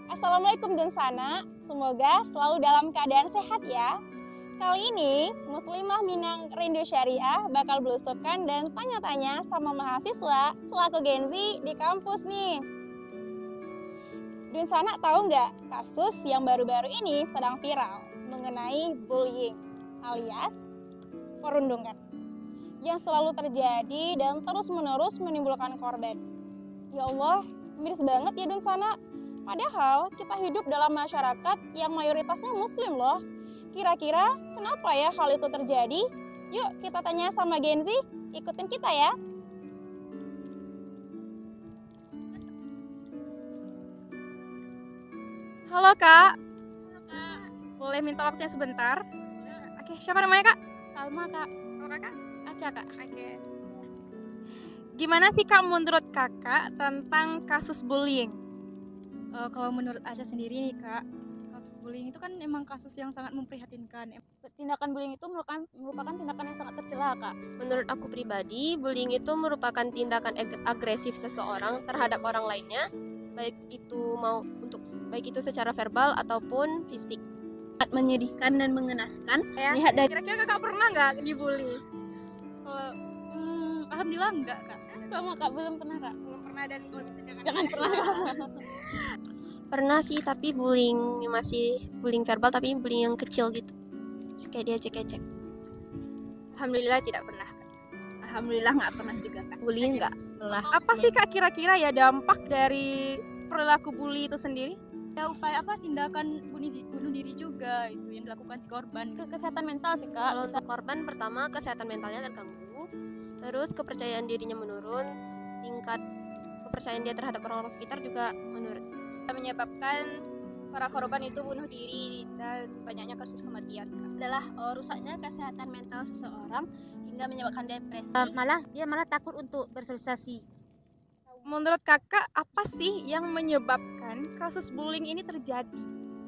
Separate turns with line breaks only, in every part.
Assalamualaikum Dunsana, semoga selalu dalam keadaan sehat ya. Kali ini Muslimah Minang Rindu Syariah bakal belusukan dan tanya-tanya sama mahasiswa selaku Gen Z di kampus nih. Dunsana tahu nggak kasus yang baru-baru ini sedang viral mengenai bullying alias perundungan yang selalu terjadi dan terus-menerus menimbulkan korban. Ya Allah, miris banget ya Dunsana. Padahal kita hidup dalam masyarakat yang mayoritasnya muslim loh. Kira-kira kenapa ya hal itu terjadi? Yuk kita tanya sama Gen Z, ikutin kita ya. Halo Kak.
Halo Kak.
Boleh minta waktunya sebentar? Oke, siapa namanya Kak?
Salma Kak.
Kalau Kakak? Aca Kak. Oke. Gimana sih Kak menurut Kakak tentang kasus bullying?
Kalau menurut Aca sendiri nih Kak, kasus bullying itu kan emang kasus yang sangat memprihatinkan. Tindakan bullying itu merupakan tindakan yang sangat tercela Kak.
Menurut aku pribadi, bullying itu merupakan tindakan agresif seseorang terhadap orang lainnya, baik itu secara verbal ataupun fisik.
Sangat menyedihkan dan mengenaskan.
Ya,
Lihat dari
kira-kira Kakak pernah nggak dibully?
alhamdulillah enggak Kak. Sama Kak, belum pernah Kak.
Belum pernah dan kalau bisa
Jangan pernah Kak.
Pernah sih, tapi masih bullying verbal, tapi bullying yang kecil gitu. Kayak diejek-ejek.
Alhamdulillah tidak pernah Kak.
Alhamdulillah nggak pernah juga Kak. Bullying nggak pernah.
Apa sih Kak kira-kira ya dampak dari perilaku bully itu sendiri?
Ya upaya tindakan bunuh diri juga itu yang dilakukan si korban. Kesehatan mental sih Kak.
Kalau untuk korban, pertama kesehatan mentalnya terganggu, terus kepercayaan dirinya menurun, tingkat kepercayaan dia terhadap orang-orang sekitar juga menurun.
Menyebabkan para korban itu bunuh diri dan banyaknya kasus kematian adalah rusaknya kesehatan mental seseorang hingga menyebabkan depresi.
Dia malah takut untuk bersosialisasi.
Menurut Kakak apa sih yang menyebabkan kasus bullying ini terjadi?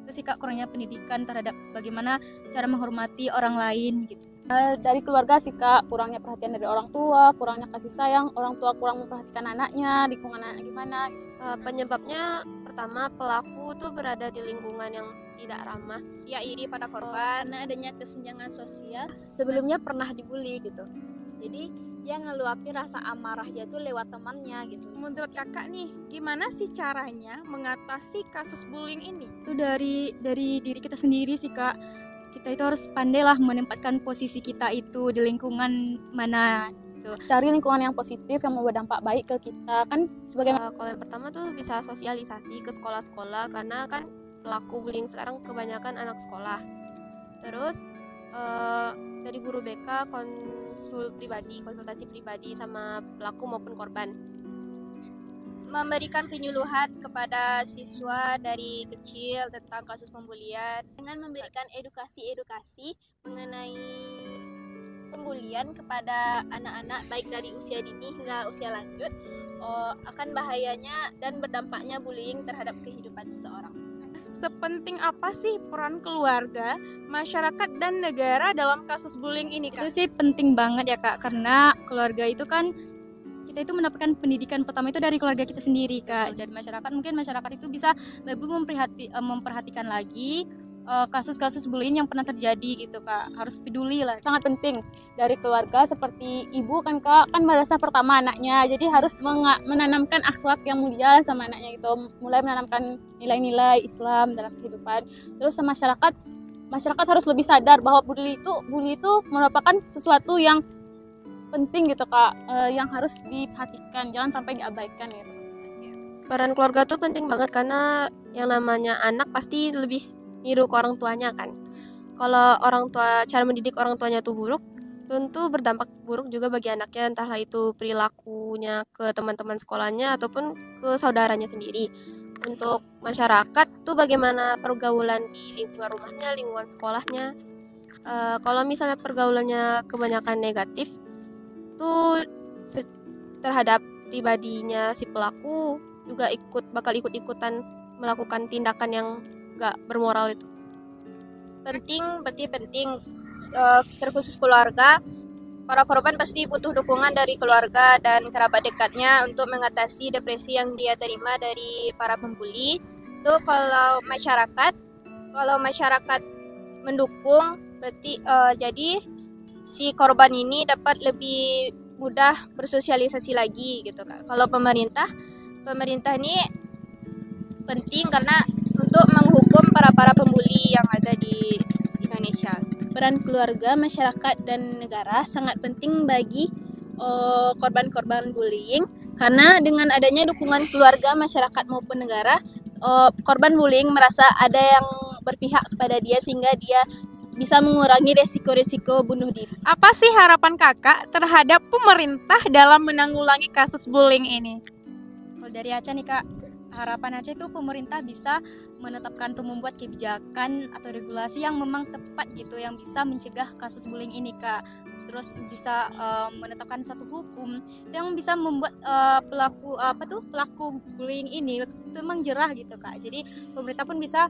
Itu sih Kak, kurangnya pendidikan terhadap bagaimana cara menghormati orang lain gitu. Dari keluarga sih Kak, kurangnya perhatian dari orang tua, kurangnya kasih sayang, orang tua kurang memperhatikan anaknya, lingkungan anaknya gimana.
Penyebabnya pertama, pelaku tuh berada di lingkungan yang tidak ramah,
Ya iri pada korban, karena adanya kesenjangan sosial.
Sebelumnya pernah dibully gitu. Jadi dia ngeluapin rasa amarahnya tuh lewat temannya gitu.
Menurut Kakak nih, gimana sih caranya mengatasi kasus bullying ini?
Itu dari diri kita sendiri sih Kak. Kita itu harus pandailah menempatkan posisi kita itu di lingkungan mana gitu. Cari lingkungan yang positif yang membawa dampak baik ke kita kan sebagai
Kalau yang pertama tuh bisa sosialisasi ke sekolah-sekolah, karena kan pelaku bullying sekarang kebanyakan anak sekolah. Terus dari guru BK konsultasi pribadi sama pelaku maupun korban.
memberikan penyuluhan kepada siswa dari kecil tentang kasus pembulian dengan memberikan edukasi mengenai pembulian kepada anak-anak baik dari usia dini hingga usia lanjut akan bahayanya dan berdampaknya bullying terhadap kehidupan seseorang.
Sepenting apa sih peran keluarga, masyarakat, dan negara dalam kasus bullying ini Kak?
Itu sih penting banget ya Kak, karena keluarga itu kan kita itu mendapatkan pendidikan pertama itu dari keluarga kita sendiri Kak. Jadi masyarakat itu bisa lebih memperhatikan lagi kasus-kasus bullying yang pernah terjadi gitu Kak. Harus peduli lah. Sangat penting dari keluarga, seperti ibu kan Kak, kan madrasah pertama anaknya. Jadi harus menanamkan akhlak yang mulia sama anaknya gitu. Mulai menanamkan nilai-nilai Islam dalam kehidupan. Terus masyarakat harus lebih sadar bahwa bully itu merupakan sesuatu yang penting gitu Kak, yang harus diperhatikan, jangan sampai diabaikan gitu.
Peran keluarga tuh penting banget, karena yang namanya anak pasti lebih niru ke orang tuanya kan. Kalau cara mendidik orang tuanya tuh buruk, tentu berdampak buruk juga bagi anaknya, entahlah itu perilakunya ke teman-teman sekolahnya ataupun ke saudaranya sendiri. Untuk masyarakat tuh bagaimana pergaulan di lingkungan rumahnya, lingkungan sekolahnya. Kalau misalnya pergaulannya kebanyakan negatif, tuh terhadap pribadinya si pelaku juga bakal ikut-ikutan melakukan tindakan yang gak bermoral itu.
Berarti penting terkhusus keluarga. Para korban pasti butuh dukungan dari keluarga dan kerabat dekatnya untuk mengatasi depresi yang dia terima dari para pembuli.
Itu kalau masyarakat mendukung berarti jadi si korban ini dapat lebih mudah bersosialisasi lagi gitu Kak. Kalau pemerintah ini penting karena untuk menghukum para pembuli yang ada di Indonesia.
Peran keluarga, masyarakat, dan negara sangat penting bagi korban-korban bullying, karena dengan adanya dukungan keluarga, masyarakat maupun negara, korban bullying merasa ada yang berpihak kepada dia sehingga dia bisa mengurangi resiko-resiko bunuh diri. Apa sih harapan kakak terhadap pemerintah dalam menanggulangi kasus bullying ini?
Kalau dari Aca nih Kak, harapan Aca itu pemerintah bisa menetapkan atau membuat kebijakan atau regulasi yang memang tepat gitu, yang bisa mencegah kasus bullying ini Kak. Terus bisa menetapkan suatu hukum yang bisa membuat pelaku bullying ini itu memang jerah gitu Kak. Jadi pemerintah pun bisa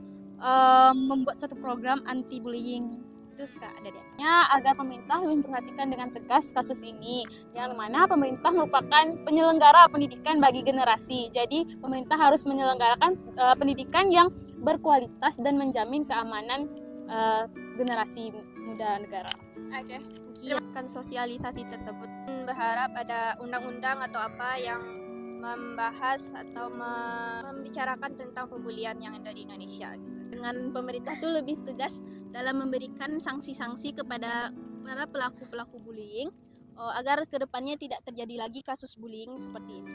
membuat suatu program anti bullying. Itu sih Kak dari Aca.
Agar pemerintah lebih memperhatikan dengan tegas kasus ini, yang mana pemerintah merupakan penyelenggara pendidikan bagi generasi. Jadi pemerintah harus menyelenggarakan pendidikan yang berkualitas dan menjamin keamanan generasi muda negara. Oke.
Giatkan sosialisasi tersebut. Berharap ada undang-undang atau apa yang membahas atau membicarakan tentang pembulian yang ada di Indonesia gitu.
Dengan pemerintah tuh lebih tegas dalam memberikan sanksi-sanksi kepada para pelaku-pelaku bullying agar kedepannya tidak terjadi lagi kasus bullying seperti ini.